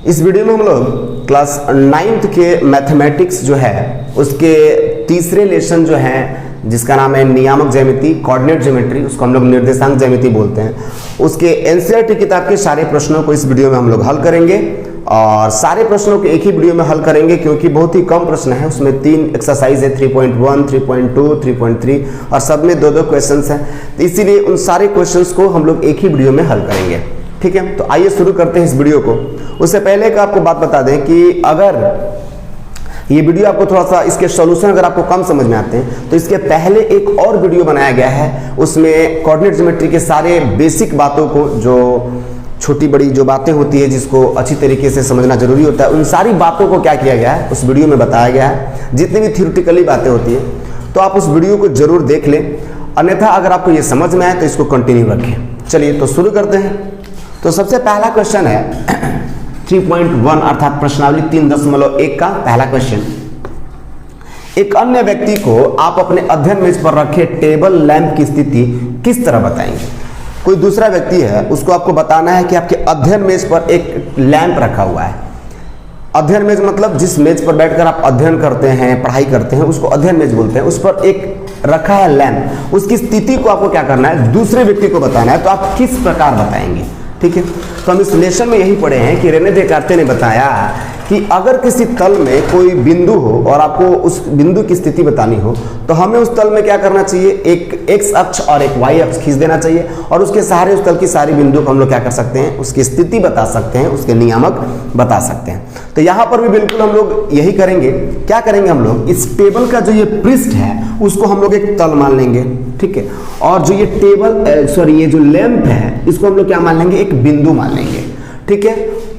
इस वीडियो में हम लोग क्लास 9th के मैथमेटिक्स जो है उसके तीसरे लेसन जो है जिसका नाम है नियामक ज्यामिति, कोऑर्डिनेट ज्योमेट्री, उसको हम लोग निर्देशांक ज्यामिति बोलते हैं, उसके एनसीईआरटी किताब के सारे प्रश्नों को इस वीडियो में हम लोग हल करेंगे और सारे प्रश्नों को एक ही वीडियो में हल करेंगे क्योंकि बहुत ही कम प्रश्न है। उसमें 3 एक्सरसाइज है, 3.1, 3.2, 3.3 और सब में 2-2 क्वेश्चंस हैं, तो इसीलिए उन सारे क्वेश्चंस को हम लोग एक ही वीडियो में हल करेंगे। ठीक है, तो आइए शुरू करते हैं इस वीडियो को। उससे पहले का आपको बात बता दें कि अगर ये वीडियो आपको थोड़ा सा इसके सॉल्यूशन अगर आपको कम समझ में आते हैं तो इसके पहले एक और वीडियो बनाया गया है, उसमें कोऑर्डिनेट ज्योमेट्री के सारे बेसिक बातों को, जो छोटी बड़ी जो बातें होती है जिसको अच्छी तरीके से समझना जरूरी होता है, उन सारी बातों को क्या किया गया है उस वीडियो में बताया गया है, जितनी भी थियोरेटिकली बातें होती है। तो आप उस वीडियो को जरूर देख लें, अन्यथा अगर आपको ये समझ में आए तो इसको कंटिन्यू रखें। चलिए तो शुरू करते हैं। तो सबसे पहला क्वेश्चन है 3.1 अर्थात प्रश्नावली 3.1 का पहला क्वेश्चन। एक अन्य व्यक्ति को आप अपने अध्ययन मेज पर रखे टेबल लैंप की स्थिति किस तरह बताएंगे। कोई दूसरा व्यक्ति है, उसको आपको बताना है कि आपके अध्ययन मेज पर एक लैंप रखा हुआ है। अध्ययन मेज मतलब जिस मेज पर बैठकर आप अध्ययन करते हैं, पढ़ाई करते हैं, उसको अध्ययन मेज बोलते हैं। उस पर एक रखा है लैंप, उसकी स्थिति को आपको क्या करना है, दूसरे व्यक्ति को बताना है। तो आप किस प्रकार बताएंगे। ठीक है, तो हम इस लेसन में यही पढ़े हैं कि रेने देकार्ते ने बताया कि अगर किसी तल में कोई बिंदु हो और आपको उस बिंदु की स्थिति बतानी हो तो हमें उस तल में क्या करना चाहिए, एक एक्स अक्ष और एक वाई अक्ष खींच देना चाहिए और उसके सहारे उस तल की सारी बिंदु को हम लोग क्या कर सकते हैं, उसकी स्थिति बता सकते हैं, उसके नियामक बता सकते हैं। तो यहाँ पर भी बिल्कुल हम लोग यही करेंगे। क्या करेंगे हम लोग, इस टेबल का जो ये पृष्ठ है उसको हम लोग एक तल मान लेंगे। ठीक है, और जो ये टेबल ये जो लैंप है इसको हम लोग क्या मान लेंगे, एक बिंदु मान लेंगे। ठीक है,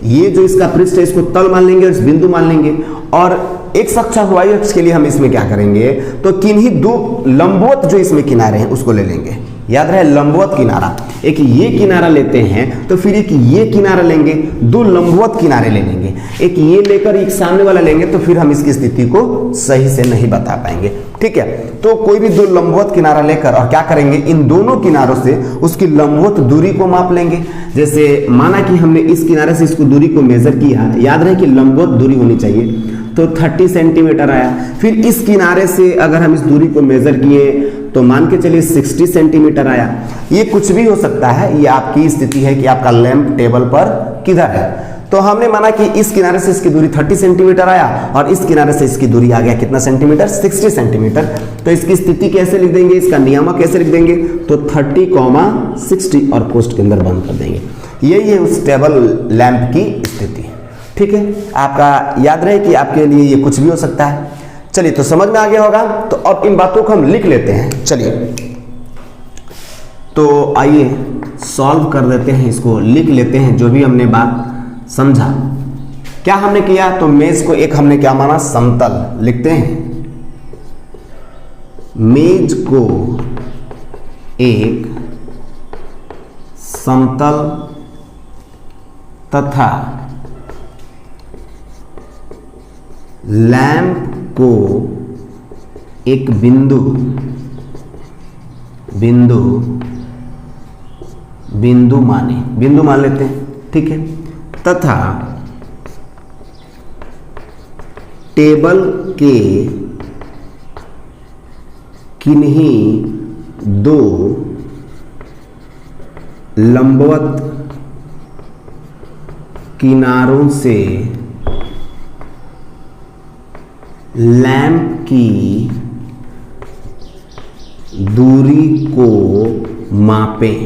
ये जो इसका पृष्ठ है इसको तल मान लेंगे और इस बिंदु मान लेंगे। और एक्स अक्ष और वाई अक्ष के लिए हम इसमें क्या करेंगे, तो किन्हीं दो लंबवत जो इसमें किनारे हैं उसको ले लेंगे। याद रहे, लंबवत किनारा, एक ये किनारा लेते हैं तो फिर एक ये किनारा लेंगे, दो लंबवत किनारे ले लेंगे, एक ये लेकर एक सामने वाला लेंगे तो फिर हम इसकी स्थिति को सही से नहीं बता पाएंगे। ठीक है, तो कोई भी दो लंबवत किनारा लेकर और क्या करेंगे, इन दोनों किनारों से उसकी लंबवत दूरी को माप लेंगे। जैसे माना कि हमने इस किनारे से इसको दूरी को मेजर किया, याद रहे कि लंबवत दूरी होनी चाहिए, तो 30 सेंटीमीटर आया। फिर इस किनारे से अगर हम इस दूरी को मेजर किए तो मान के चलिए 60 सेंटीमीटर आया। ये कुछ भी हो सकता है, ये आपकी स्थिति है कि आपका लैंप टेबल पर किधर है। तो हमने माना कि इस किनारे से इसकी दूरी 30 सेंटीमीटर आया और इस किनारे से इसकी दूरी आ गया कितना सेंटीमीटर, 60 सेंटीमीटर। तो इसकी स्थिति कैसे लिख देंगे, इसका नियामक कैसे लिख देंगे, तो 30,60 और पोस्ट के अंदर बंद कर देंगे। यही है उस टेबल लैंप की स्थिति। ठीक है, आपका याद रहे कि आपके लिए ये कुछ भी हो सकता है। चलिए तो समझ में आ गया होगा। तो अब इन बातों को हम लिख लेते हैं। चलिए तो आइए सॉल्व कर देते हैं, इसको लिख लेते हैं जो भी हमने बात समझा। क्या हमने किया, तो मेज को एक हमने क्या माना, समतल। लिखते हैं मेज को एक समतल तथा लैंप को एक बिंदु मान लेते हैं। ठीक है, तथा टेबल के किन्हीं दो लंबवत किनारों से लैंप की दूरी को मापें।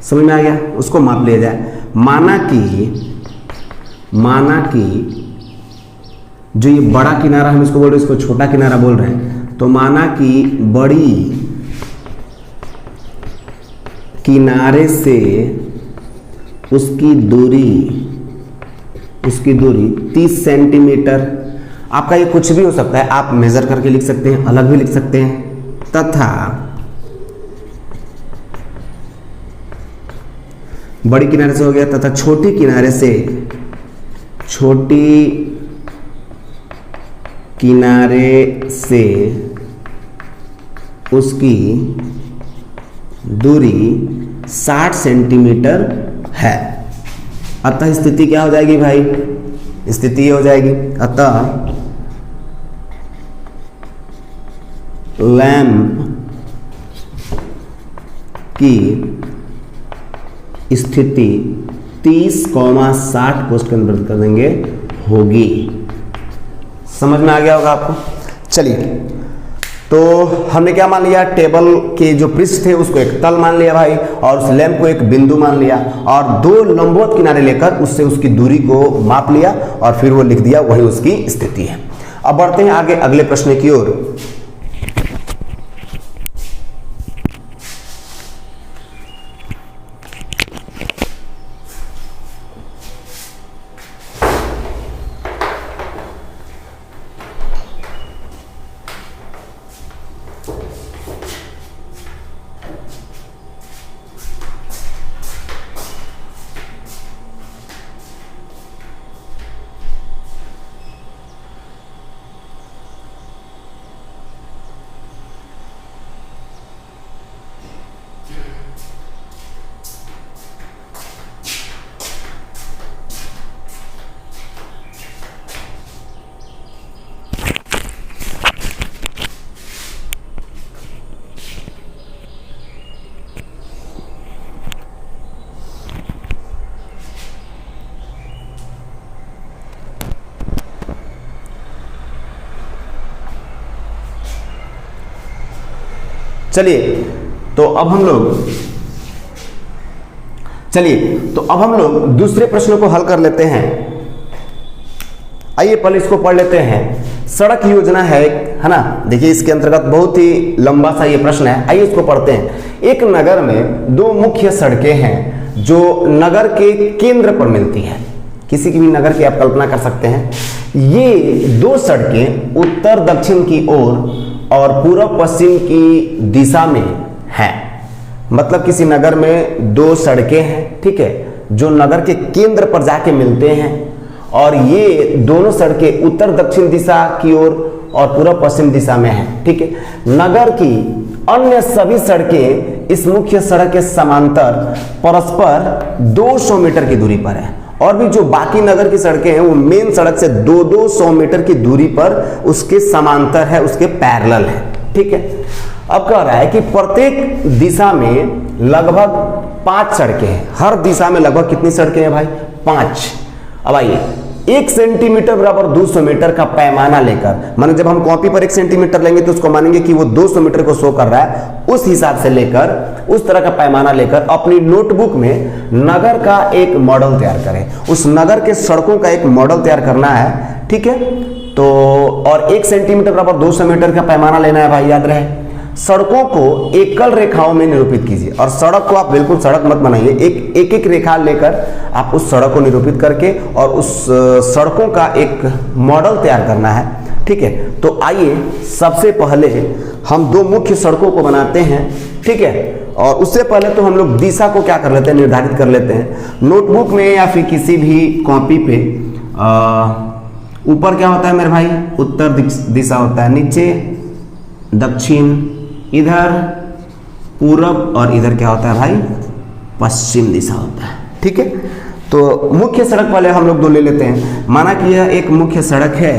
समझ में आ गया, उसको माप लिया जाए। माना कि जो ये बड़ा किनारा हम इसको बोल रहे हैं, इसको छोटा किनारा बोल रहे हैं, तो माना कि बड़ी किनारे से उसकी दूरी 30 सेंटीमीटर। आपका ये कुछ भी हो सकता है, आप मेजर करके लिख सकते हैं, अलग भी लिख सकते हैं। तथा बड़ी किनारे से हो गया, तथा छोटी किनारे से उसकी दूरी 60 सेंटीमीटर है। अतः स्थिति क्या हो जाएगी भाई, स्थिति ये हो जाएगी। अतः लैंप की स्थिति 30,60 कोष्ठ के अंदर कर देंगे होगी। समझ में आ गया होगा आपको। चलिए, तो हमने क्या मान लिया, टेबल के जो पृष्ठ थे उसको एक तल मान लिया भाई, और उस लैंप को एक बिंदु मान लिया, और दो लंबवत किनारे लेकर उससे उसकी दूरी को माप लिया और फिर वो लिख दिया, वही उसकी स्थिति है। अब बढ़ते हैं आगे अगले प्रश्न की ओर। चलिए तो अब हम लोग दूसरे प्रश्न को हल कर लेते हैं। आइए पहले इसको पढ़ लेते हैं। सड़क योजना है ना। देखिए इसके अंतर्गत बहुत ही लंबा सा ये प्रश्न है। आइए इसको पढ़ते हैं। एक नगर में दो मुख्य सड़कें हैं जो नगर के केंद्र पर मिलती है। किसी की भी नगर की आप कल्पना कर सकते हैं। ये दो सड़कें उत्तर दक्षिण की ओर और पूर्व पश्चिम की दिशा में है। मतलब किसी नगर में दो सड़कें हैं, ठीक है, जो नगर के केंद्र पर जाके मिलते हैं, और ये दोनों सड़कें उत्तर दक्षिण दिशा की ओर और पूर्व पश्चिम दिशा में है, ठीक है। नगर की अन्य सभी सड़कें इस मुख्य सड़क के समांतर परस्पर 200 मीटर की दूरी पर है, और भी जो बाकी नगर की सड़कें हैं वो मेन सड़क से 200 मीटर की दूरी पर उसके समांतर है, उसके पैरेलल है, ठीक है। अब कह रहा है कि प्रत्येक दिशा में लगभग 5 सड़कें हैं। हर दिशा में लगभग कितनी सड़कें हैं भाई? 5। अब आइए, 1 सेंटीमीटर बराबर 200 मीटर का पैमाना लेकर, माने जब हम कॉपी पर 1 सेंटीमीटर लेंगे तो उसको मानेंगे कि वो 200 मीटर को शो कर रहा है, उस हिसाब से लेकर, उस तरह का पैमाना लेकर अपनी नोटबुक में नगर का एक मॉडल तैयार करें। उस नगर के सड़कों का एक मॉडल तैयार करना है, ठीक है। तो और 1 सेंटीमीटर बराबर 200 मीटर का पैमाना लेना है भाई, याद रहे। सड़कों को एकल रेखाओं में निरूपित कीजिए, और सड़क को आप बिल्कुल सड़क मत बनाइए, एक एक रेखा लेकर आप उस सड़क को निरूपित करके और उस सड़कों का एक मॉडल तैयार करना है, ठीक है। तो आइए सबसे पहले हम दो मुख्य सड़कों को बनाते हैं, ठीक है। और उससे पहले तो हम लोग दिशा को क्या कर लेते हैं, निर्धारित कर लेते हैं। नोटबुक में या फिर किसी भी कॉपी पे ऊपर क्या होता है मेरे भाई? उत्तर दिशा होता है, नीचे दक्षिण, इधर पूरब, और इधर क्या होता है भाई? पश्चिम दिशा होता है, ठीक है। तो मुख्य सड़क वाले हम लोग दो ले लेते हैं। माना कि यह एक मुख्य सड़क है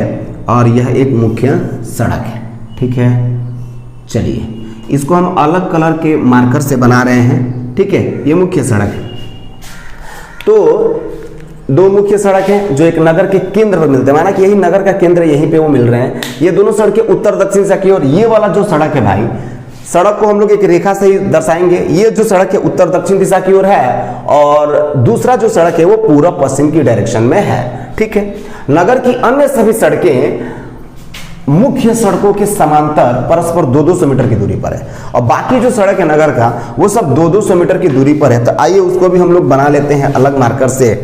और यह एक मुख्य सड़क है, ठीक है। चलिए इसको हम अलग कलर के मार्कर से बना रहे हैं, ठीक है। ये मुख्य सड़क है। तो दो मुख्य सड़क हैं जो एक नगर के केंद्र पर मिलते हैं। माना कि यही नगर का केंद्र, यहीं पे वो मिल रहे हैं। ये दोनों सड़कें उत्तर दक्षिण दिशा की ओर। ये वाला जो सड़क है भाई, सड़क को हम लोग एक रेखा से ही दर्शाएंगे। ये जो सड़क है उत्तर दक्षिण दिशा की ओर है, और दूसरा जो सड़क है वो पूरब पश्चिम की डायरेक्शन में है, ठीक है। नगर की अन्य सभी सड़कें मुख्य सड़कों के समांतर परस्पर 200 मीटर की दूरी पर है, और बाकी जो सड़क है नगर का वो सब 200 मीटर की दूरी पर है। तो आइए उसको भी हम लोग बना लेते हैं अलग मार्कर से,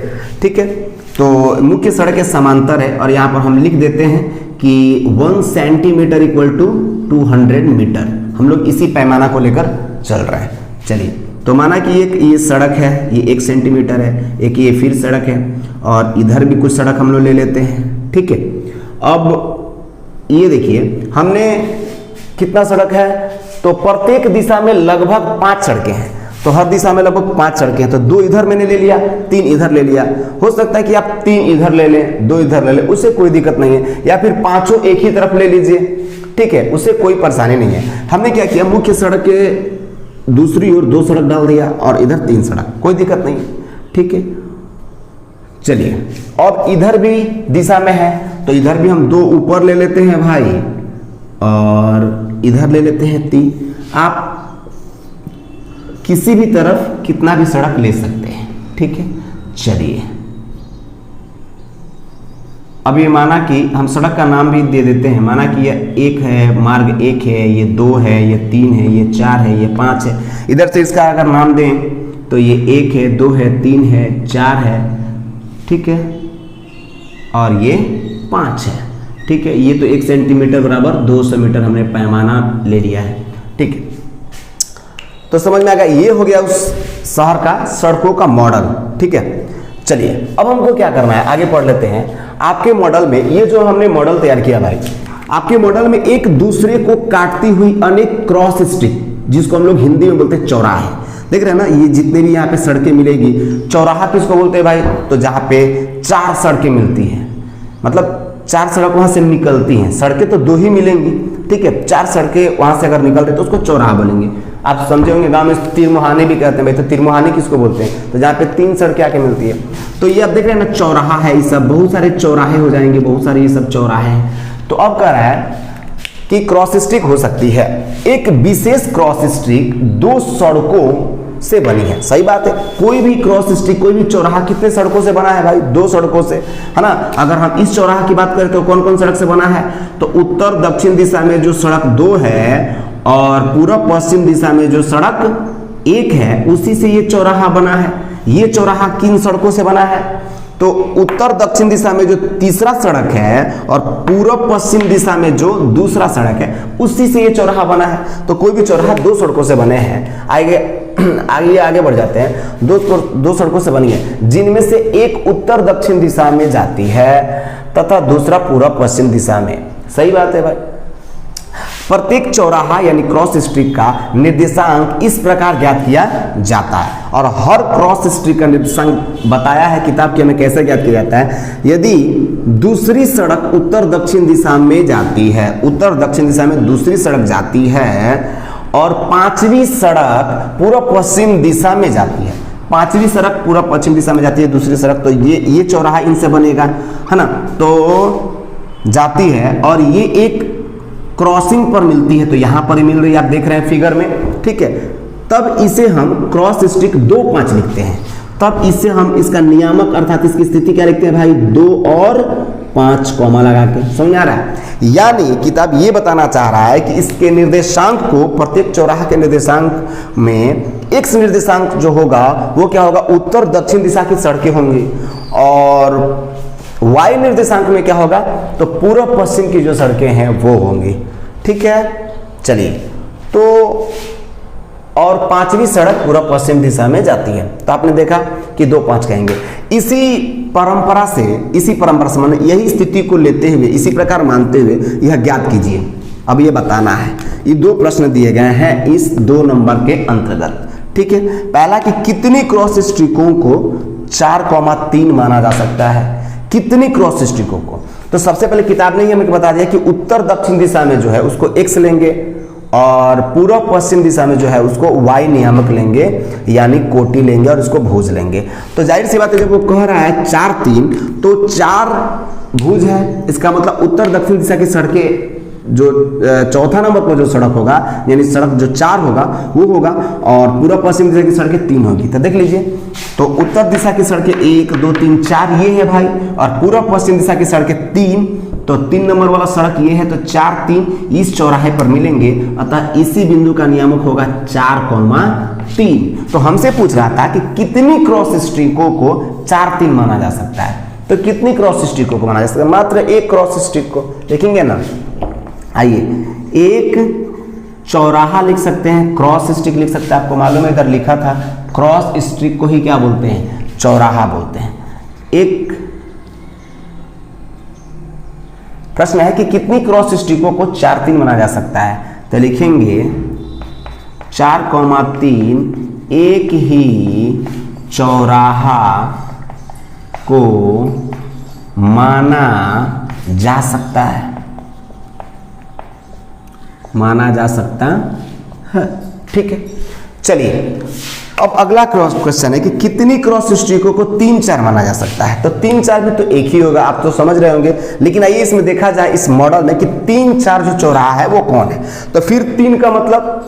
ठीक है। तो मुख्य सड़क के समांतर है, और यहाँ पर हम लिख देते हैं कि 1 सेंटीमीटर इक्वल टू 200 मीटर। हम लोग इसी पैमाना को लेकर चल रहे हैं। चलिए, तो माना कि एक ये सड़क है, ये 1 सेंटीमीटर है, एक ये फिर सड़क है, और इधर भी कुछ सड़क हम लोग ले लेते हैं, ठीक है। अब ये देखिए हमने कितना सड़क है, तो प्रत्येक दिशा में लगभग 5 सड़कें हैं। तो हर दिशा में लगभग 5 सड़कें हैं, तो 2 इधर मैंने ले लिया, 3 इधर ले लिया। हो सकता है कि आप 3 इधर ले लें, 2 इधर ले लें, उससे कोई दिक्कत नहीं है, या फिर 5 एक ही तरफ ले लीजिए, ठीक है, उससे कोई परेशानी नहीं है। हमने क्या किया, मुख्य सड़क के दूसरी ओर 2 सड़क डाल दिया और इधर 3 सड़क, कोई दिक्कत नहीं, ठीक है। चलिए, अब इधर भी दिशा में है तो इधर भी हम 2 ऊपर ले लेते हैं भाई, और इधर ले लेते हैं 3। आप किसी भी तरफ कितना भी सड़क ले सकते हैं, ठीक है। चलिए, अब ये माना कि हम सड़क का नाम भी दे देते हैं, माना कि ये 1 है, मार्ग 1 है, ये 2 है, ये 3 है, ये 4 है, ये 5 है। इधर से इसका अगर नाम दें तो ये 1 है, 2 है, 3 है, 4 है, ठीक है, और ये 5 है, ठीक है। ये तो 1 सेंटीमीटर बराबर 200 मीटर हमने पैमाना ले लिया है, ठीक है। तो समझ में आ गया, ये हो गया उस शहर का सड़कों का मॉडल, ठीक है। चलिए, अब हमको क्या करना है, आगे पढ़ लेते हैं। आपके मॉडल में ये जो हमने मॉडल तैयार किया भाई, आपके मॉडल में एक दूसरे को काटती हुई अनेक क्रॉस स्ट्रिप, जिसको हम लोग हिंदी में बोलते हैं चौराहे, देख रहे हैं ना। ये जितने भी यहाँ पे सड़कें मिलेगी, चौराहा किसको बोलते हैं भाई, तो जहाँ पे 4 सड़कें मिलती हैं, मतलब 4 सड़क वहां से निकलती हैं, सड़कें तो 2 ही मिलेंगी, ठीक है। 4 सड़कें वहां से अगर निकलते तो उसको चौराहा बोलेंगे। आप समझे होंगे, गांव में तिरमुहानी भी कहते हैं भाई, तो तिरमुहानी किसको बोलते हैं, तो जहाँ पे 3 सड़कें आके मिलती है। तो ये आप देख रहे हैं ना, चौराहा है, ये सब बहुत सारे चौराहे हो जाएंगे, बहुत सारे ये सब चौराहे हैं। तो अब कह रहा है कि क्रॉस स्ट्रिक हो सकती है, एक विशेष क्रॉस स्ट्रिक 2 सड़कों से बनी है। सही बात है, कोई भी क्रॉस स्ट्रिक, कोई भी चौराहा कितने सड़कों से बना है भाई, 2 सड़कों से, है ना। अगर हम इस चौराहा की बात करें तो कौन कौन सड़क से बना है, तो उत्तर दक्षिण दिशा में जो सड़क 2 है और पूर्व पश्चिम दिशा में जो सड़क 1 है, उसी से ये चौराहा बना है। ये चौराहा किन सड़कों से बना है, तो उत्तर दक्षिण दिशा में जो तीसरा सड़क है और पूर्व पश्चिम दिशा में जो दूसरा सड़क है, उसी से ये चौराहा बना है। तो कोई भी चौराहा 2 सड़कों से बने हैं। आगे बढ़ जाते हैं। 2 सड़कों से बनी है, जिनमें से एक उत्तर दक्षिण दिशा में जाती है तथा दूसरा पूर्व पश्चिम दिशा में। सही बात है भाई। प्रत्येक चौराहा यानी क्रॉस स्ट्रिक का निर्देशांक इस प्रकार ज्ञात किया जाता है, और हर क्रॉस स्ट्रिक का निर्देशांक बताया है किताब के में कैसे ज्ञात किया जाता है। यदि दूसरी सड़क उत्तर दक्षिण दिशा में जाती है, उत्तर दक्षिण दिशा में दूसरी सड़क जाती है, और 5वीं सड़क पूर्व पश्चिम दिशा में जाती है, 5वीं सड़क पूर्व पश्चिम दिशा में जाती है दूसरी सड़क, तो ये चौराहा इनसे बनेगा, है ना। तो जाती है और ये एक क्रॉसिंग पर मिलती है, तो यहां पर मिल रही है, आप देख रहे हैं फिगर में, ठीक है। तब इसे हम क्रॉस स्ट्रिक 2, 5 लिखते हैं। तब इससे हम इसका नियामक अर्थात इसकी स्थिति क्या लिखते हैं भाई, 2 और 5 कॉमा लगा के। समझ आ रहा है, यानी किताब ये बताना चाह रहा है कि इसके निर्देशांक को, प्रत्येक चौराहा के निर्देशांक में x निर्देशांक जो होगा वो क्या होगा, उत्तर दक्षिण दिशा की सड़कें होंगी, और y निर्देशांक में क्या होगा, तो पूर्व पश्चिम की जो सड़कें हैं वो होंगी, ठीक है। चलिए, तो और 5वीं सड़क पूर्व पश्चिम दिशा में जाती है, तो आपने देखा कि 2, 5 कहेंगे। इसी परंपरा से मतलब यही स्थिति को लेते हुए, इसी प्रकार मानते हुए यह ज्ञात कीजिए। अब ये बताना है, ये 2 प्रश्न दिए गए हैं इस 2 नंबर के अंतर्गत, ठीक है। पहला कि कितनी क्रॉस स्ट्रिकों को 4,3 माना जा सकता है, कितनी क्रॉस स्ट्रिकों को। तो सबसे पहले किताब ने हमें बता दिया कि उत्तर दक्षिण दिशा में जो है उसको x लेंगे, और पूर्व पश्चिम दिशा में जो है उसको y नियामक लेंगे, यानी कोटि लेंगे और इसको भुज लेंगे। तो जाहिर सी बात है, जब वो कह रहा है 4, 3, तो 4 भुज है, इसका मतलब उत्तर दक्षिण दिशा की सड़कें जो चौथा नंबर पर जो सड़क होगा, यानी सड़क जो 4 होगा वो होगा, और पूर्व पश्चिम दिशा की सड़कें 3 होगी। तो देख लीजिए, तो उत्तर दिशा की सड़कें 1, 2, 3, 4 ये है भाई, और पूर्व पश्चिम दिशा की सड़कें 3, तो 3 नंबर वाला सड़क ये है, तो 4, 3 इस चौराहे पर मिलेंगे, अतः इसी बिंदु का नियामक होगा 4,3। तो हमसे पूछ रहा था कि कितनी क्रॉस स्ट्रिकों को 4, 3 माना जा सकता है। तो कितनी क्रॉस स्ट्रिकों को माना जा सकता है, मात्र एक क्रॉस स्ट्रिक को लिखेंगे ना। आइए, एक चौराहा लिख सकते हैं, क्रॉस स्ट्रिक लिख सकते हैं। आपको मालूम है इधर लिखा था, क्रॉस स्ट्रिक को ही क्या बोलते हैं, चौराहा बोलते हैं। एक प्रश्न है कि कितनी क्रॉस स्ट्रिकों को 4, 3 माना जा सकता है, तो लिखेंगे 4,3 एक ही चौराहा को माना जा सकता है, माना जा सकता है। ठीक है, चलिए अब अगला क्रॉस क्वेश्चन है कि कितनी क्रॉस स्ट्रीकों को 3 4 माना जा सकता है। तो 3 4 भी तो एक ही होगा, आप तो समझ रहे होंगे, लेकिन आइए इसमें देखा जाए इस मॉडल में कि 3 4 जो चौराहा है वो कौन है। तो फिर 3 का मतलब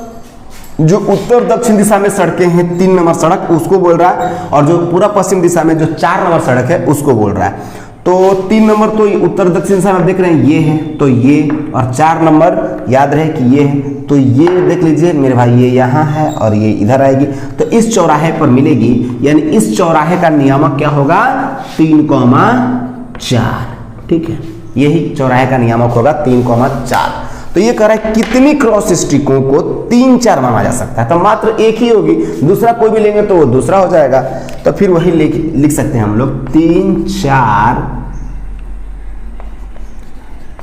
जो उत्तर दक्षिण दिशा में सड़कें हैं, 3 नंबर सड़क उसको बोल रहा है, और जो पूरा पश्चिम दिशा में जो 4 नंबर सड़क है उसको बोल रहा है। तो 3 नंबर तो उत्तर दक्षिण दिशा में देख रहे हैं ये है, तो ये, और 4 नंबर याद रहे कि ये है, तो ये देख लीजिए मेरे भाई, ये यहाँ है और ये इधर आएगी, तो इस चौराहे पर मिलेगी, यानी इस चौराहे का नियामक क्या होगा 3,4। ठीक है, यही चौराहे का नियामक होगा 3,4। तो ये कह रहा है कितनी क्रॉस स्ट्रीकों को 3 4 माना जा सकता है। तो मात्र एक ही होगी, दूसरा कोई भी लेंगे तो वो दूसरा हो जाएगा। तो फिर वही लिख सकते हैं हम लोग 3 4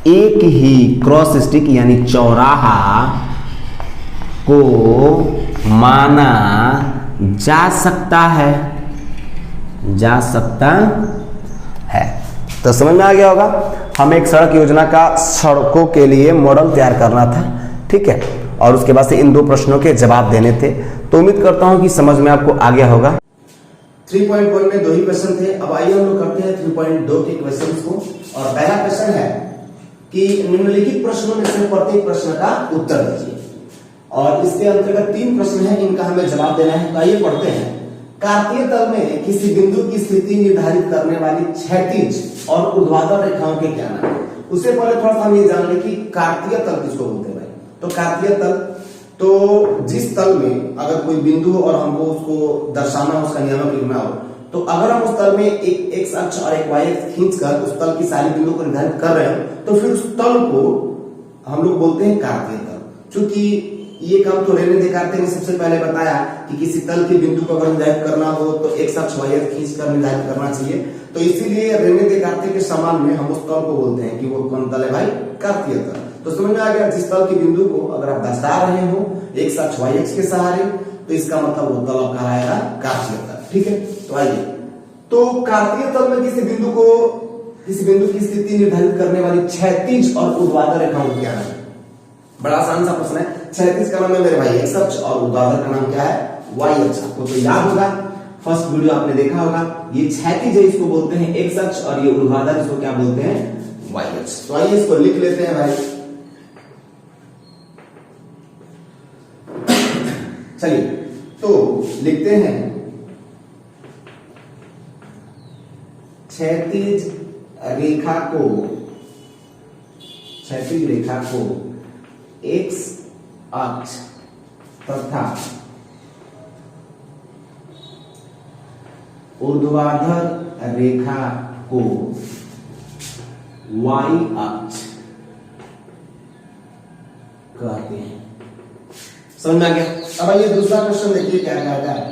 एक ही क्रॉस स्ट्रिक यानी चौराहा को माना जा सकता है, जा सकता है। तो समझ में आ गया होगा, हमें एक सड़क योजना का सड़कों के लिए मॉडल तैयार करना था। ठीक है, और उसके बाद से इन 2 प्रश्नों के जवाब देने थे। तो उम्मीद करता हूं कि समझ में आपको आ गया होगा। 3.1 में 2 ही क्वेश्चन थे। अब आइए हम लोग करते हैं 3.2 के क्वेश्चन को। और पहला क्वेश्चन है कि निम्नलिखित प्रश्नों में से प्रत्येक प्रश्न का उत्तर दीजिए, और इसके अंतर्गत 3 प्रश्न हैं, इनका हमें जवाब देना है। तो आइए पढ़ते हैं। कार्तीय तल में किसी बिंदु की स्थिति निर्धारित करने वाली क्षैतिज और ऊर्ध्वाधर रेखाओं के क्या नाम है। उससे पहले थोड़ा सा हम ये जान लें कि कार्तीय तल किसको बोलते हैं भाई। तो कार्तीय तल, तो जिस तल में अगर कोई बिंदु हो और हमको उसको दर्शाना हो, उसका नियामक लिखना हो, तो अगर हम उस तल में एक एक्स अक्ष और एक वाई अक्ष खींचकर उस तल की सारी बिंदु को निर्धारित कर रहे हैं, तो फिर उस तल को हम लोग बोलते हैं कार्तीय तल। चूंकि ये काम तो रेने देकार्ते ने सबसे पहले बताया कि किसी तल के बिंदु को अगर निर्धारित करना हो तो एक्स अक्ष वाई अक्ष खींचकर निर्धारित करना चाहिए। तो इसीलिए रेने देकार्ते के समान में हम उस तल को बोलते हैं कि वो कौन तल है भाई, कार्तीय तल। तो समझ में आ गया, जिस तल के बिंदु को अगर आप दर्शा रहे हो एक्स अक्ष वाई अक्ष के सहारे, तो इसका मतलब वो तल आपका आएगा कार्तीय तल। ठीक है, तो आइए, तो कार्तीय तल में किसी बिंदु की स्थिति निर्धारित करने वाली क्षैतिज और ऊर्ध्वाधर रेखाओं को क्या है। बड़ा आसान सा प्रश्न है। क्षैतिज का नाम है मेरे भाई एक्स अक्ष और ऊर्ध्वाधर का नाम क्या है, वाई अक्ष। आपको तो याद होगा, फर्स्ट वीडियो आपने देखा होगा। ये क्षैतिज है, इसको बोलते हैं एक्स अक्ष, और ये ऊर्ध्वाधर इसको क्या बोलते हैं, वाई अक्ष। तो आइए इसको लिख लेते हैं भाई। चलिए तो लिखते हैं क्षैतिज रेखा को एक्स अक्ष तथा ऊर्ध्वाधर रेखा को वाई अक्ष कहते हैं। समझ में आ गया। अब आइए दूसरा क्वेश्चन देखिए क्या कहता है।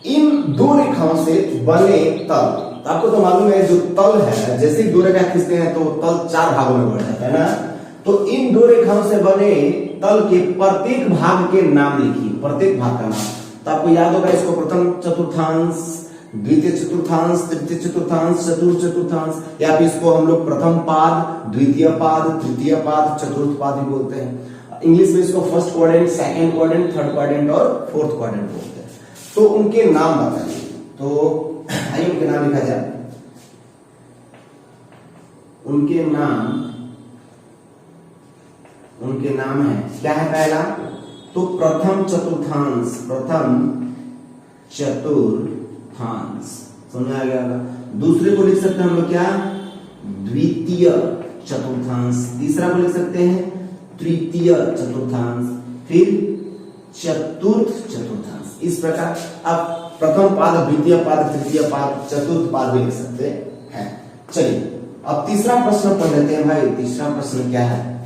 इन 2 रेखाओं से बने तल, तो आपको तो मालूम है जो तल है, जैसे ही 2 रेखा खींचते हैं तो तल 4 भागों में बढ़ जाता है ना। तो इन 2 रेखाओं से बने तल के प्रत्येक भाग के नाम लिखिए, प्रत्येक भाग का नाम। तो आपको याद होगा, इसको प्रथम चतुर्थांश, द्वितीय चतुर्थांश, तृतीय चतुर्थांश, चतुर्थ चतुर्थांश, या फिर इसको हम लोग प्रथम पाद, द्वितीय पाद, तृतीय पाद, चतुर्थ पाद भी बोलते हैं। इंग्लिश में इसको first quadrant, second quadrant, third quadrant और फोर्थ क्वाड्रेंट बोलते हैं। तो उनके नाम बताइए। तो आइए उनके नाम लिखा जाए। उनके नाम है, क्या है पहला, तो प्रथम चतुर्थांश, समझ आ गया होगा। दूसरे को लिख सकते हैं हम लोग क्या, द्वितीय चतुर्थांश। तीसरा को लिख सकते हैं तृतीय चतुर्थांश, फिर चतुर्थ चतुर्थांश। इस प्रकार आप प्रथम पाद, द्वितीय पाद, तृतीय पाद, चतुर्थ पाद भी लिख सकते हैं। चलिए अब तीसरा प्रश्न पढ़ लेते हैं भाई। तीसरा प्रश्न क्या है,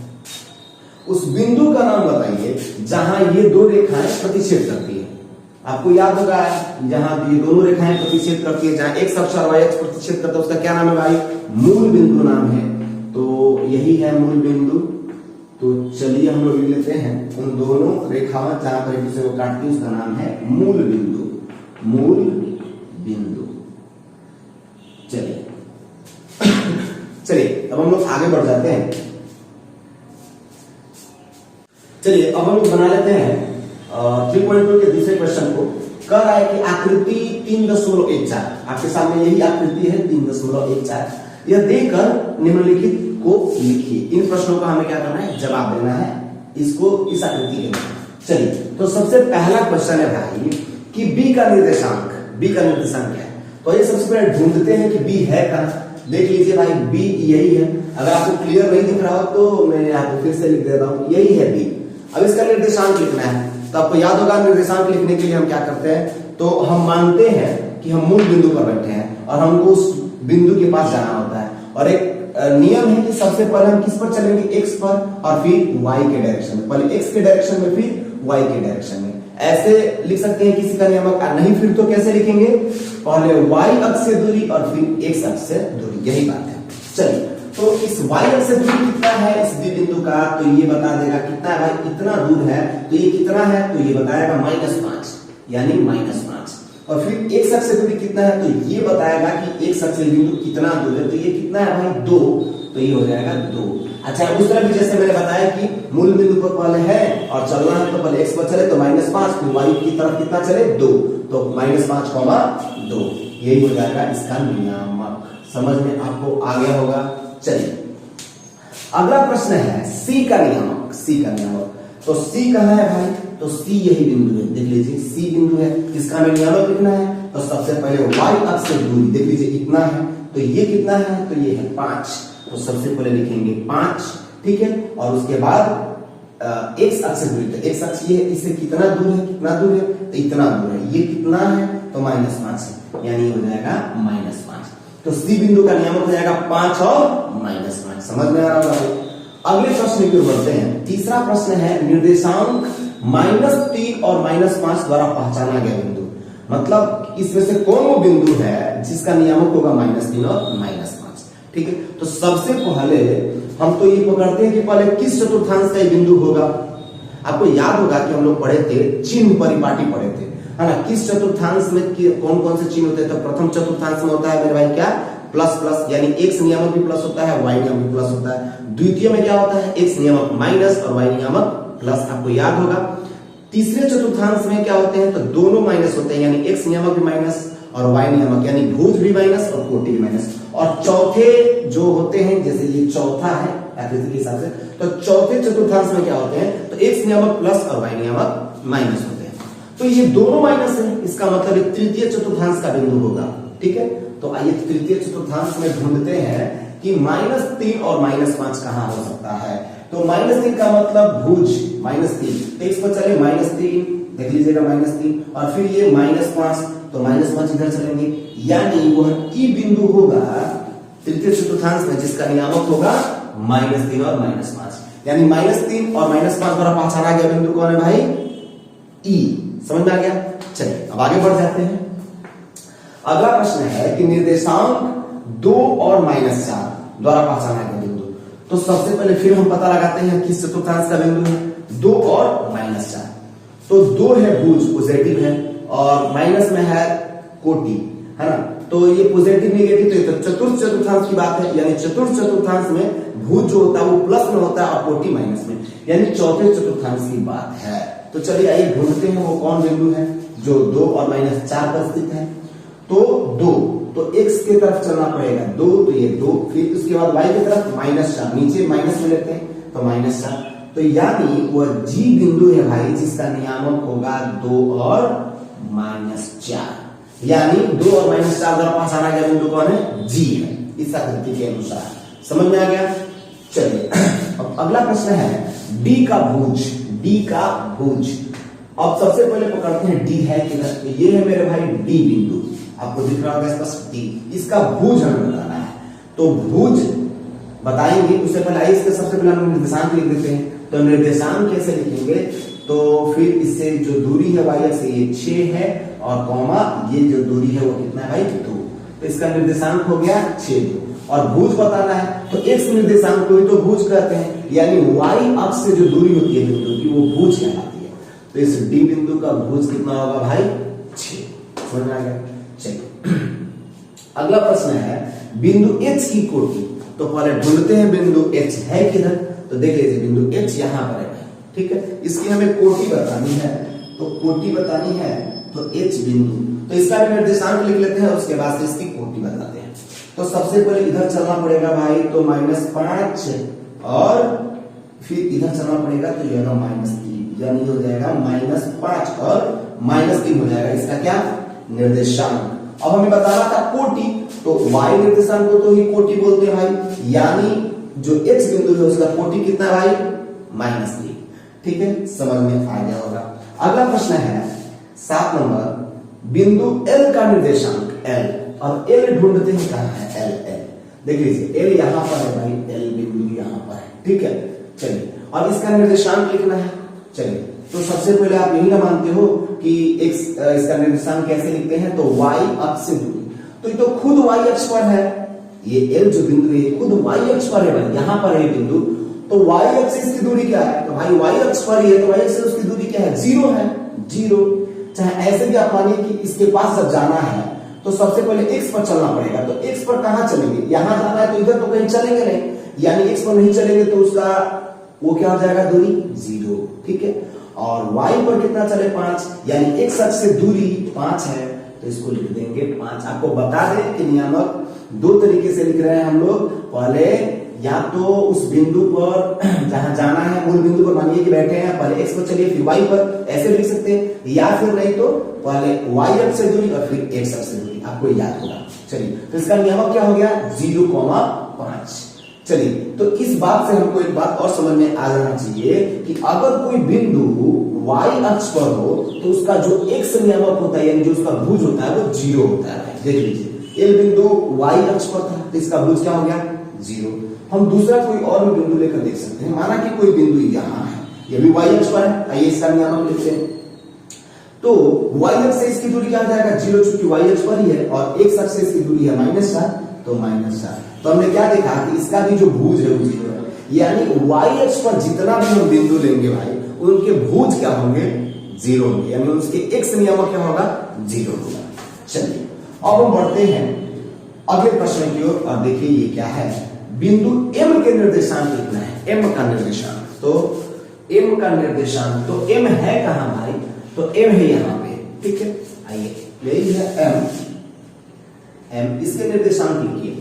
उस बिंदु का नाम बताइए जहां ये 2 रेखाएं प्रतिच्छेद करती है। आपको याद होगा जहां ये दोनों रेखाएं प्रतिच्छेद करती है, जहां एक्स अक्ष और वाई अक्ष प्रतिच्छेद करता है, उसका क्या नाम है भाई, मूल बिंदु नाम है। तो यही है मूल बिंदु। तो चलिए हम लोग लिख लेते हैं उन दोनों रेखाओं जहां पर एक दूसरे को काटती है उसका नाम है मूल बिंदु। मूल बिंदु। चलिए चलिए अब हम लोग आगे बढ़ जाते हैं। चलिए अब हम लोग बना लेते हैं 3.2 के दूसरे क्वेश्चन को। कह रहा है कि आकृति 3.14 आपके सामने यही आकृति है 3.14। यह देकर निम्नलिखित को लिखिए। इन प्रश्नों का हमें क्या करना है, जवाब देना है इसको इस आकृति के। चलिए तो सबसे पहला क्वेश्चन है भाई कि बी का निर्देशांक। बी का निर्देशांक क्या है, तो ये सबसे पहले ढूंढते हैं कि बी है कहां। देख लीजिए भाई बी यही है। अगर आपको क्लियर नहीं दिख रहा हो तो मैं यहाँ पे फिर से लिख देता हूँ, यही है बी। अब इसका निर्देशांक लिखना है तो आपको याद होगा निर्देशांक लिखने के लिए हम क्या करते हैं, तो हम मानते हैं कि हम मूल बिंदु पर बैठे हैं और हमको उस बिंदु के पास जाना होता है। और एक नियम है कि सबसे पहले हम किस पर चलेंगे, एक्स पर और फिर वाई के डायरेक्शन में। पहले एक्स के डायरेक्शन में फिर वाई के डायरेक्शन में। ऐसे लिख सकते हैं किसी का नियमक, नहीं फिर तो कैसे लिखेंगे, पहले वाई अक्ष से दूरी और फिर एक्स अक्ष से दूरी, यही बात है। चलिए तो इस वाई अक्ष से दूरी कितना है इस बिंदु का, तो ये बता देगा कितना है भाई, इतना दूर है। तो ये कितना है, तो ये बताएगा -5 यानी -5। और फिर एक्स अक्ष से दूरी कितना है, तो ये बताएगा कि एक्स अक्ष से बिंदु कितना दूर है। तो ये कितना है भाई 2, तो ये हो जाएगा 2। अच्छा उस तरह भी जैसे मैंने बताया कि मूल बिंदु पर पहले है और चलना है तो पहले एक्स पर चले तो -5, फिर वाई की तरफ कितना चले 2, तो -5, 2 यही हो जाएगा इसका नियामक। समझ में आपको आ गया होगा। चलिए अगला प्रश्न है सी का नियामक। सी का नियामक, तो सी कहां है भाई, तो सी यही बिंदु है। देख लीजिए सी बिंदु है, इसका हमें नियामक लिखना है। तो सबसे पहले वाई अक्ष से दूरी देख लीजिए इतना है, तो ये कितना है, तो ये है 5। तो सबसे पहले लिखेंगे 5, ठीक है। और उसके बाद एक्स अक्ष से दूरी, तो एक्स अक्ष ये इससे कितना दूर है, कितना दूर है, तो इतना दूर है। ये कितना है, तो -5 है, यानी हो जाएगा -5। तो सी बिंदु का नियामक हो जाएगा 5 और -5। समझ में आ रहा है। अगले प्रश्न की ओर बढ़ते हैं। तीसरा प्रश्न है निर्देशांक -3 और -5 द्वारा पहचाना गया बिंदु। मतलब इसमें से कौन वो बिंदु है जिसका नियामक होगा -3 और -5, ठीक है। तो सबसे पहले हम तो ये पकड़ते हैं कि पहले किस चतुर्थांश का ये बिंदु होगा। आपको याद होगा कि हम लोग पढ़े थे चिन्ह परिपाटी पढ़े थे, है ना। किस चतुर्थांश में कौन कौन से चिन्ह होते हैं, तो प्रथम चतुर्थांश में होता है मेरे भाई क्या, प्लस प्लस, यानी एक्स नियामक भी प्लस होता है, वाई नियामक भी प्लस होता है। द्वितीय में क्या होता है, एक्स नियामक माइनस और वाई नियामक प्लस, आपको याद होगा। तीसरे चतुर्थांश में क्या होते हैं, तो दोनों माइनस होते हैं, यानी एक्स नियामक भी माइनस और वाई नियामक, यानी भुज भी माइनस और कोटि भी माइनस। और चौथे जो होते हैं, जैसे ये चौथा है आकृति के हिसाब से, तो चौथे चतुर्थांश में क्या होते हैं, तो एक्स नियामक प्लस और वाई नियामक माइनस होते हैं। तो ये दोनों माइनस है, इसका मतलब एक तृतीय चतुर्थांश का बिंदु होगा, ठीक है। तो आइए तृतीय चतुर्थांश में ढूंढते हैं कि -3 और -5 कहां हो सकता है। तो -3 का मतलब भुज -3, तो एक्स पर चले -3, देख लीजिएगा -3, और फिर ये -5, तो -5 इधर चलेंगे, यानी वह ई बिंदु होगा तृतीय चतुर्थांश में जिसका नियामक होगा -3 और -5, यानी -3 और -5 द्वारा पहचाना गया बिंदु कौन है भाई, ई। समझ में आ गया। चलिए अब आगे बढ़ जाते हैं। अगला प्रश्न है कि निर्देशांक 2 और -4 द्वारा पहचाना गया बिंदु। तो सबसे पहले फिर हम पता लगाते हैं किस चतुर्थांश का बिंदु है, 2 और -4। तो 2 है भुज पॉजिटिव है और माइनस में है कोटि, है ना। तो ये पॉजिटिव नेगेटिव, तो चतुर्थ चतुर्थांश की बात है, यानी चतुर्थ चतुर्थांश में भुज जो होता है वो प्लस में होता है और कोटि माइनस में, यानी चौथे चतुर्थांश की बात है। तो चलिए आइए ढूंढते हैं वो कौन बिंदु है जो 2 और -4 पर स्थित है। तो 2, तो x की तरफ चलना पड़ेगा 2, तो ये 2, फिर उसके बाद y की तरफ -4, नीचे माइनस में लेते हैं तो -4। तो यानी वह G बिंदु है भाई जिसका नियामक होगा 2 और -4, यानी 2 और -4 द्वारा पहचाना गया बिंदु कौन है, G है, इस आकृति के अनुसार। समझ में आ गया। चलिए अब अगला प्रश्न है D का भुज। D का भुज, अब सबसे पहले पकड़ते हैं D है किधर, तो ये है मेरे भाई D बिंदु, आपको दिख रहा होगा स्पष्ट D, इसका भुज हमें बताना है। तो भुज बताएंगे उससे पहले इसके सबसे पहले हम निर्देशांक लिख देते हैं। तो निर्देशांक कैसे लिखेंगे, तो फिर इससे जो दूरी है y से ये 6 है और कॉमा ये जो दूरी है वो कितना है भाई 2, तो इसका निर्देशांक हो गया 6, 2। और भुज बताना है तो एक्स निर्देशांक को ही तो भुज कहते हैं, यानी वाई अक्ष से जो दूरी होती है बिंदु की वो भुज कहलाती है। तो इस डी बिंदु का भुज कितना होगा भाई 6। समझ में आ गया। चलिए अगला प्रश्न है बिंदु एच की कोटि। तो पहले ढूंढते हैं बिंदु एच है किधर। तो देख लीजिए बिंदु एच यहाँ पर है, ठीक है। इसकी हमें कोटि बतानी है, तो कोटि बतानी है तो एच बिंदु, तो इसका भी निर्देशांक लिख लेते हैं, उसके बाद से इसकी कोटि बताते हैं। तो सबसे पहले इधर चलना पड़ेगा भाई, तो -5 और फिर इधर चलना पड़ेगा तो यह -3, यानी हो जाएगा -5 और -3 हो जाएगा इसका क्या निर्देशांक। अब हमें बताना था कोटि, तो y निर्देशांक को तो ही कोटि बोलते हैं भाई, यानी जो x बिंदु है उसका कोटि कितना है भाई -3। ठीक है, समझ में आ गया होगा। अगला प्रश्न है 7 नंबर, बिंदु L का निर्देशांक L, और L ढूंढते हैं कहां है L। देख लीजिए L यहां पर है भाई, L बिंदु यहां पर है, ठीक है। चलिए अब इसका निर्देशांक लिखना है। चलिए तो सबसे पहले आप यही ना मानते हो कि x इसका निर्देशांक कैसे लिखते हैं, तो y अक्ष से दूरी, तो ये तो खुद y अक्ष पर है, ये L जो बिंदु है खुद y अक्ष पर है भाई, यहां पर है बिंदु, तो y अक्ष से इसकी दूरी क्या है, तो भाई y अक्ष पर ही है, तो y अक्ष से उसकी दूरी क्या है 0 है, 0। चाहे ऐसे भी आप मानिए कि इसके पास जब जाना है तो सबसे पहले x पर चलना पड़ेगा, तो x पर कहां चलेंगे, यहां जाना है तो इधर तो कहीं चलेंगे नहीं, यानी x पर नहीं चलेंगे तो उसका वो क्या हो जाएगा दूरी 0, ठीक है। और y पर कितना चले 5, यानी x अक्ष से दूरी 5 है, तो इसको लिख देंगे 5। आपको बता दें कि नियामक दो तरीके से लिख रहे हैं हम लोग, पहले या तो उस बिंदु पर जहां जाना है मूल बिंदु पर मानिए कि बैठे हैं, पहले x पर चलिए फिर y पर, ऐसे लिख सकते हैं, या फिर नहीं तो पहले y अक्ष से दूरी और फिर x अक्ष से दूरी, आपको याद होगा। चलिए तो इसका नियामक क्या हो गया 0,5। चलिए तो इस बात से हमको एक बात और समझ में आ जाना चाहिए कि अगर कोई बिंदु y अक्ष पर हो तो उसका जो x नियामक होता है, यानी जो उसका भुज होता है वो 0 होता है। देख लीजिए L बिंदु y अक्ष पर था तो इसका भुज क्या हो गया 0। हम दूसरा कोई और भी बिंदु लेकर देख सकते हैं, माना कि कोई बिंदु यहाँ है, ये भी y अक्ष पर है, आइए इसका नियामक लिखते हैं। तो y अक्ष से इसकी दूरी क्या हो जाएगा 0, चूंकि y अक्ष पर ही है, और x अक्ष से इसकी दूरी है -4, तो -4। तो हमने क्या देखा कि इसका भी जो भुज है वो 0 है, यानी y अक्ष पर जितना भी हम बिंदु लेंगे भाई उनके भुज क्या होंगे 0 होंगे, यानी उसके x नियामक क्या होगा 0 होगा। चलिए अब हम बढ़ते हैं अगले प्रश्न की ओर, और देखिए ये क्या है, बिंदु M के निर्देशांक लिखना है, M का निर्देशांक। तो M का निर्देशांक, तो M है कहां भाई, तो M है यहां पे, ठीक है। आइए यही है M, इसके निर्देशांक लिखिए।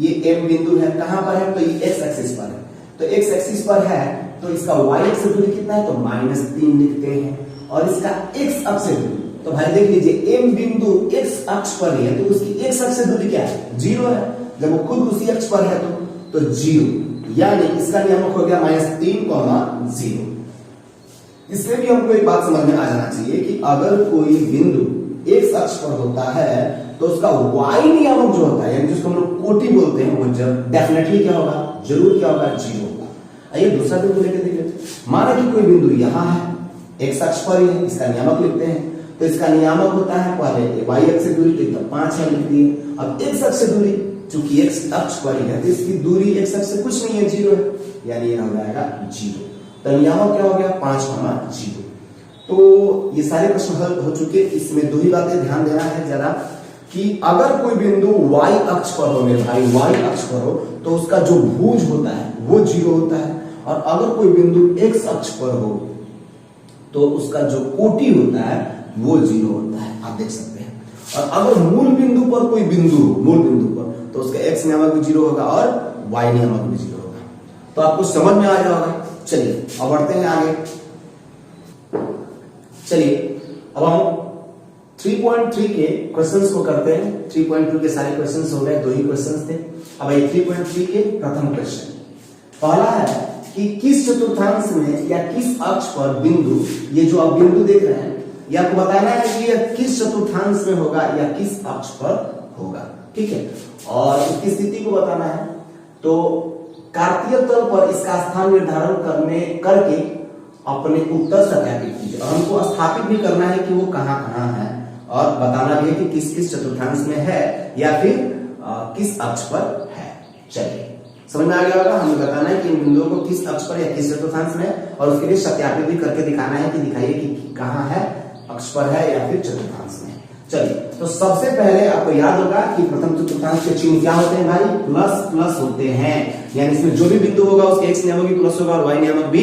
ये M बिंदु है, कहां पर है, तो ये x एक्सिस पर है, तो x एक्सिस पर है तो इसका y अक्ष से दूरी कितना है, तो -3 लिखते हैं, और इसका x अक्ष से दूरी, तो भाई देख लीजिए M बिंदु x अक्ष पर है तो उसकी x अक्ष से दूरी क्या है 0 है, जब वो खुद उसी अक्ष पर है तो 0, यानी इसका नियामक हो गया -3,0। इससे भी हमको एक बात समझ में आ जाना चाहिए कि अगर कोई बिंदु x अक्ष पर होता है तो उसका y नियामक जो होता है, यानी जिसको हम लोग कोटि बोलते हैं, वो जब डेफिनेटली क्या होगा, जरूर क्या होगा 0 होगा। आइए दूसरा बिंदु लेकर देखिए, माना कि कोई बिंदु यहां है x अक्ष पर ही है, इसका नियामक लिखते हैं, तो इसका नियामक होता है पहले y अक्ष से दूरी, तो 5 है लिख दिए। अब x अक्ष से दूरी, चूंकि x अक्ष पर ही है तो इसकी दूरी x अक्ष से कुछ नहीं है 0 है, यानी यह हो जाएगा 0। तो नियामक क्या हो गया 5,0। तो ये सारे प्रश्न हल हो चुके। इसमें दो ही बातें ध्यान देना है जरा, कि अगर कोई बिंदु y अक्ष पर हो मेरे भाई, y अक्ष पर हो तो उसका जो भुज होता है वो 0 होता है, और अगर कोई बिंदु x अक्ष पर हो तो उसका जो कोटि होता है वो 0 होता है, आप देख सकते हैं। और अगर मूल बिंदु पर कोई बिंदु हो, मूल बिंदु पर, तो उसका x नियामक भी 0 होगा और y नियामक भी 0 होगा। तो आपको समझ में आ गया होगा। चलिए अब बढ़ते हैं आगे। चलिए अब हम 3.3 के क्वेश्चंस को करते हैं। 3.2 के सारे क्वेश्चंस हो गए, 2 ही क्वेश्चंस थे। अब ये 3.3 के प्रथम क्वेश्चन, पहला है कि किस चतुर्थांश में या किस अक्ष पर बिंदु, ये जो आप बिंदु देख रहे हैं, ये आपको बताना है कि यह किस चतुर्थांश में होगा या किस अक्ष पर होगा, ठीक है। और इसकी स्थिति को बताना है, तो कार्तीय तल पर इसका स्थान निर्धारण करके अपने उत्तर सत्यापित कीजिए। और हमको स्थापित भी करना है कि वो कहां कहां है, और बताना भी है कि किस किस चतुर्थांश में है या फिर किस अक्ष पर है। चलिए समझ में आ गया होगा। हमें बताना है कि इन बिंदुओं को किस अक्ष पर या किस चतुर्थांश में, और उसके लिए सत्यापित भी करके दिखाना है कि दिखाइए कि कहां है, अक्ष पर है या फिर चतुर्थांश में। चलिए तो सबसे पहले आपको याद होगा कि प्रथम चतुर्थांश के चिन्ह क्या होते हैं भाई, प्लस प्लस होते हैं, यानी इसमें जो भी बिंदु होगा उसके एक्स नियामक भी प्लस होगा और वाई नियामक भी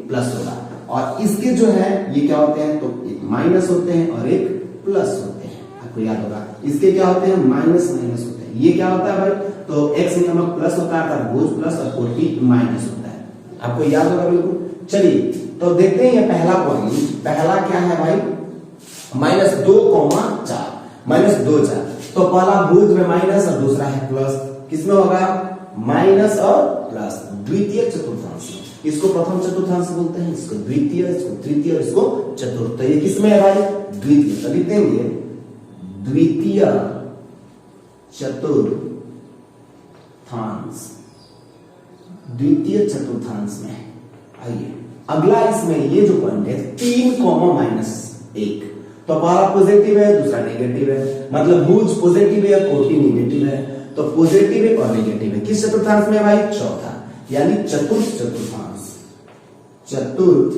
प्लस होगा। और इसके जो है ये क्या होते हैं, तो एक माइनस होते हैं और एक प्लस होते हैं, आपको याद होगा। इसके क्या होते हैं, माइनस माइनस होते हैं। ये क्या होता है भाई, तो एक्स नियामक प्लस होता है अर्थात भुज प्लस और कोटि माइनस होता है, आपको याद होगा बिल्कुल। चलिए तो देखते हैं ये पहला पॉइंट, पहला क्या है भाई, -2,4 -2,4। तो पहला भुज में माइनस और दूसरा है प्लस, किसमें होगा, माइनस और प्लस, द्वितीय चतुर्थांश में। इसको प्रथम चतुर्थांश बोलते हैं, इसको द्वितीय, इसको तृतीय और इसको चतुर्थ। तो ये किसमें है भाई, द्वितीय। तो लिख देंगे द्वितीय चतुर्थांश, द्वितीय चतुर्थांश में। आइए अगला इसमें ये जो पॉइंट है 3,-1, तो पहला पॉजिटिव है दूसरा नेगेटिव है, मतलब भुज पॉजिटिव है कोटि नेगेटिव है, तो पॉजिटिव है और नेगेटिव है। किस चतुर्थांश में भाई, चौथा, यानी चतुर्थ चतुर्थांश, चतुर्थ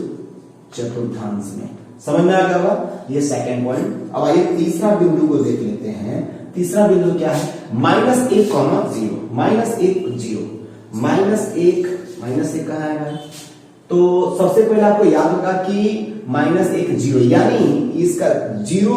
चतुर्थांश में। समझ में आ गया होगा, ये सेकंड पॉइंट। अब आइए तीसरा बिंदु को देख लेते हैं। तीसरा बिंदु क्या है, -1,0, -1 कहां है भाई, तो सबसे पहले आपको याद होगा कि -1,0, यानी इसका जीरो,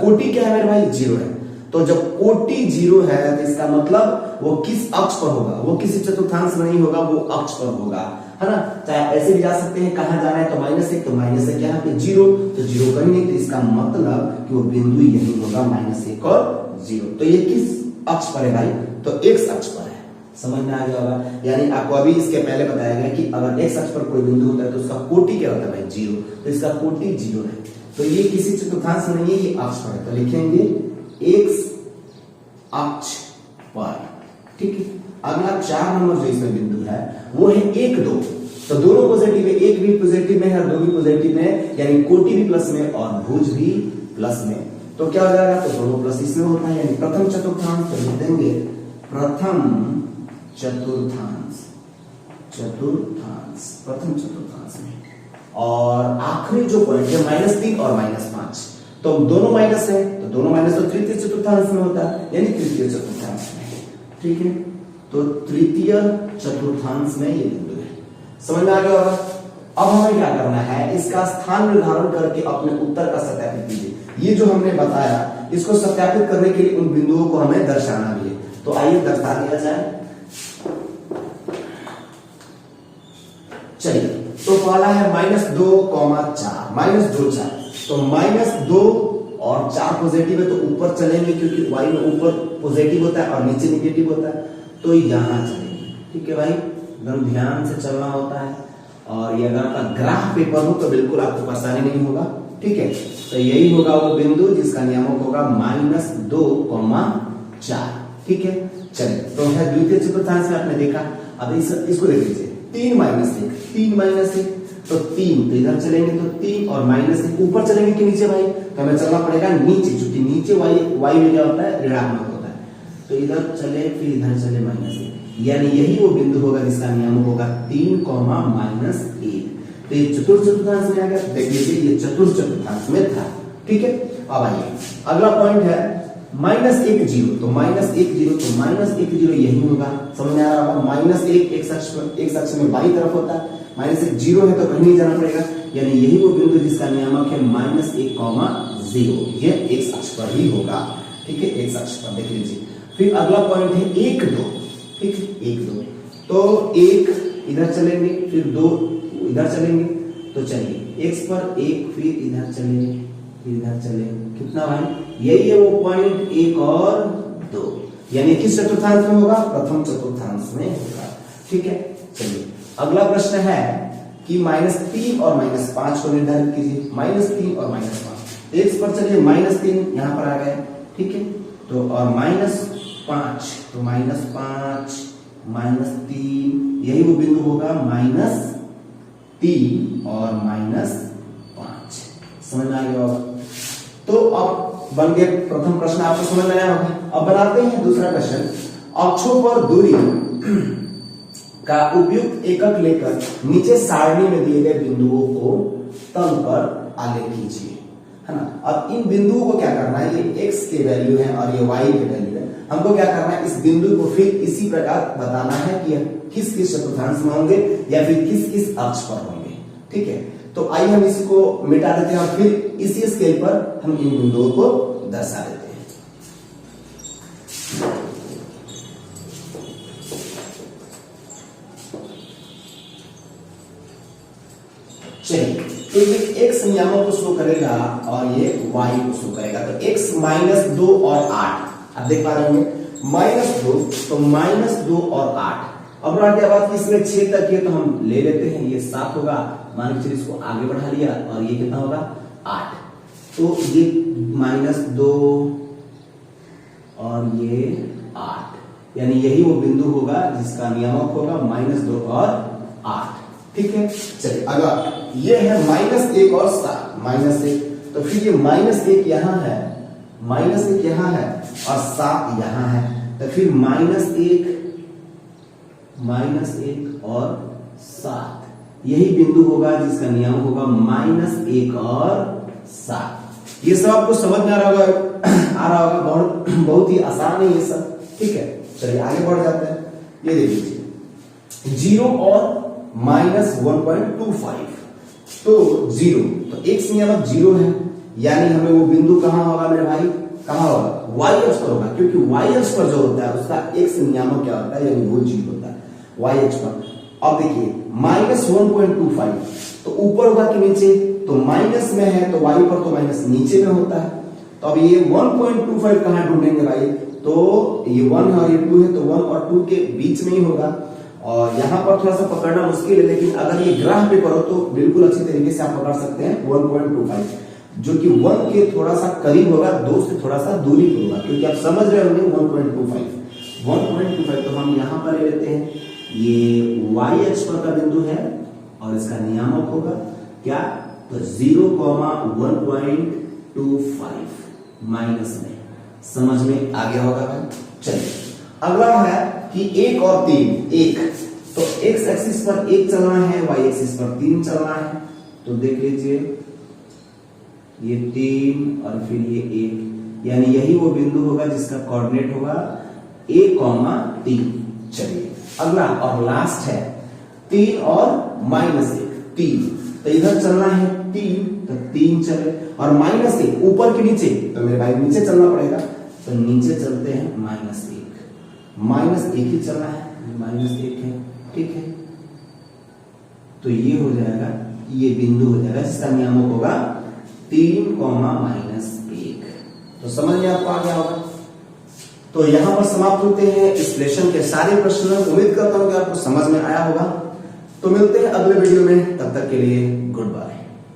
कोटि क्या है मेरे भाई, 0 है। तो जब कोटि 0 है तो इसका मतलब वो किस अक्ष पर होगा, वो किसी चतुर्थांश में नहीं होगा, वो अक्ष पर होगा, है ना। चाहे ऐसे भी जा सकते हैं, कहां जाना है तो -1, तो -1 यहाँ पे 0, तो 0 कहीं नहीं, तो इसका मतलब कि वो बिंदु यही होगा, -1 और 0। तो ये किस अक्ष पर है भाई, तो x अक्ष पर है। समझ में आ गया होगा, यानी आपको अभी इसके पहले बताया गया कि अगर x अक्ष पर कोई बिंदु होता है तो उसका कोटि क्या होता है भाई, 0, तो इसका कोटि 0 है। तो ये किसी चतुर्थांश में नहीं है, ये अक्ष पर है, तो लिखेंगे x अक्ष पर, ठीक है। अगला 4 नंबर जो इसमें बिंदु है वो है 1, 2, तो दोनों पॉजिटिव है, एक भी पॉजिटिव में है और 2 भी पॉजिटिव में है, यानी कोटि भी प्लस में और भुज भी प्लस में, तो क्या हो जाएगा, तो दोनों प्लस इसमें होता है, यानी प्रथम चतुर्थांश। तो लिख देंगे प्रथम चतुर्थांस, प्रथम चतुर्थांस में। और आखिरी जो पॉइंट है -3 और -5, तो दोनों माइनस है, तो दोनों माइनस तो तृतीय चतुर्थांश में होता है, यानी तृतीय चतुर्थांश में, ठीक है। तो तृतीय चतुर्थांश में ये बिंदु है। समझ में आ गया होगा। अब हमें क्या करना है, इसका स्थान निर्धारण करके अपने उत्तर का सत्यापित कीजिए। ये जो हमने बताया इसको सत्यापित करने के लिए उन बिंदुओं को हमें दर्शाना भी है, तो आइए दर्शा दिया जाए। चलिए तो पहला है -2,4, -2,4, तो -2 और 4 पॉजिटिव है, तो ऊपर चलेंगे क्योंकि y में ऊपर पॉजिटिव होता है और नीचे नेगेटिव होता है, तो यहां चलेंगे, ठीक है भाई, एकदम ध्यान से चलना होता है। और ये अगर आपका ग्राफ पेपर हो तो बिल्कुल आपको परेशानी नहीं होगा, ठीक है। तो यही होगा वो बिंदु जिसका नियामक होगा -2,4, ठीक है। चलिए तो है द्वितीय चतुर्थांश में आपने देखा। अब इसको देख लीजिए, 3 -1, तो 3, तो इधर चलेंगे तो 3 और -1 ऊपर चलेंगे कि नीचे भाई, तो हमें चलना पड़ेगा नीचे, क्योंकि नीचे y में क्या होता है, ऋणात्मक होता है, तो इधर चले फिर इधर चले -1, यानी यही वो बिंदु होगा जिसका नियामक होगा 3, -1। तो ये चतुर्थ चतुर्थांश में आ गया, देख लीजिए ये चतुर्थ चतुर्थांश में था, ठीक है। अब आइए अगला पॉइंट है -1,0, तो -1,0 यही होगा। समझ में आ रहा होगा, -1 x अक्ष में बाई तरफ होता है, -1 0 है तो कहीं नहीं जाना पड़ेगा, यानी यही वो बिंदु जिसका नियामक है -1,0, ये x अक्ष पर ही होगा, ठीक है, x अक्ष पर देख लीजिए। फिर अगला पॉइंट है 1, 2, ठीक है, 1, 2, तो 1 इधर चलेंगे फिर 2 इधर चलेंगे, तो चलिए x पर 1 फिर इधर चलेंगे फिर इधर चलेंगे, कितना भाई, यही है वो पॉइंट 1 और 2, यानी किस चतुर्थांश में होगा, प्रथम चतुर्थांश में होगा, ठीक है। चलिए अगला प्रश्न है कि -3 और -5 को निर्धारित कीजिए। -3 और -5, x पर चलिए -3 यहां पर आ गए, ठीक है, तो और -5, तो -5 -3 यही वो बिंदु होगा, -3 और -5। समझ में आ गया होगा। तो अब बन गया प्रथम प्रश्न, आपको समझ में आया होगा। अब बनाते हैं दूसरा क्वेश्चन। अक्षों पर दूरी का उपयुक्त एकक लेकर नीचे सारणी में दिए गए बिंदुओं को तल पर आलेख कीजिए, है ना। अब इन बिंदुओं को क्या करना है, ये x के वैल्यू है और ये y के वैल्यू है। हमको क्या करना है, इस बिंदु को फिर इसी प्रकार बताना है कि किस किस चतुर्थांश में होंगे या फिर किस किस अक्ष पर होंगे, ठीक है। तो आइए हम इसको मिटा देते हैं और फिर इसी स्केल पर हम इन बिंदुओं को दर्शा देते हैं। चलिए, तो ये x नियामक को शो करेगा और ये y को शो करेगा। तो x -2 और 8, अब देख पा रहे होंगे -2, तो -2 और 8। अब रहा क्या बात कि इसमें 6 तक है तो हम ले लेते हैं, ये 7 होगा, मान के चलिए इसको आगे बढ़ा लिया और ये कितना होगा 8। तो ये -2 और ये 8, यानी यही वो बिंदु होगा जिसका नियामक होगा -2 और 8, ठीक है। चलिए अगर ये है -1 और 7, -1, तो फिर ये -1 यहां है, -1 यहां है और 7 यहां है, तो फिर -1 और 7, यही बिंदु होगा जिसका नियम होगा -1 और 7। ये सब आपको समझ में आ रहा होगा, बहुत ही आसान है ये सब, ठीक है। चलिए आगे बढ़ जाते हैं। ये देख लीजिए 0 और -1.25, तो 0, तो x नियामक 0 है, यानी हमें वो बिंदु कहां होगा मेरे भाई, कहां होगा, y अक्ष पर होगा, क्योंकि y अक्ष पर जो होता है उसका x नियामक क्या होता है, यानी वो 0 होता है y अक्ष पर। अब देखिए -1.25, तो ऊपर होगा कि नीचे, तो माइनस में है तो y पर तो माइनस नीचे में होता है। तो अब ये 1.25 कहां ढूंढेंगे भाई, तो ये 1 है और ये 2 है, तो 1 और 2 के बीच में ही होगा। और यहाँ पर थोड़ा सा पकड़ना मुश्किल है, लेकिन अगर ये ग्राफ पे करो तो बिल्कुल अच्छी तरीके से आप पकड़ सकते हैं 1.25, जो कि 1 के थोड़ा सा करीब होगा, 2 से थोड़ा सा दूरी पर होगा, क्योंकि आप समझ रहे होंगे 1.25। तो हम यहाँ पर ले लेते हैं, ये y अक्ष पर का बिंदु है और इसका नियामक होगा क्या, तो 0,1.25 माइनस में, समझ में आ गया होगा भाई। चलिए अगला है कि 1 और 3, 1, तो x एक्सिस पर 1 चलना है, y एक्सिस पर 3 चलना है। तो देख लीजिए ये 3 और फिर ये 1, यानी यही वो बिंदु होगा जिसका कोऑर्डिनेट होगा a,3। चलिए अगला और लास्ट है 3 और -1, 3, तो इधर चलना है 3, तो 3 चले, और -1 ऊपर के नीचे, तो मेरे भाई नीचे चलना पड़ेगा, तो नीचे चलते हैं -1 ही चलना है, -1 है, ठीक है। तो ये हो जाएगा, ये बिंदु हो जाएगा जिसका नियामक होगा 3, -1। तो समझ में आपको आ गया होगा। तो यहां पर समाप्त होते हैं इस लेसन के सारे प्रश्न। उम्मीद करता हूं कि आपको समझ में आया होगा। तो मिलते हैं अगले वीडियो में, तब तक के लिए गुड बाय।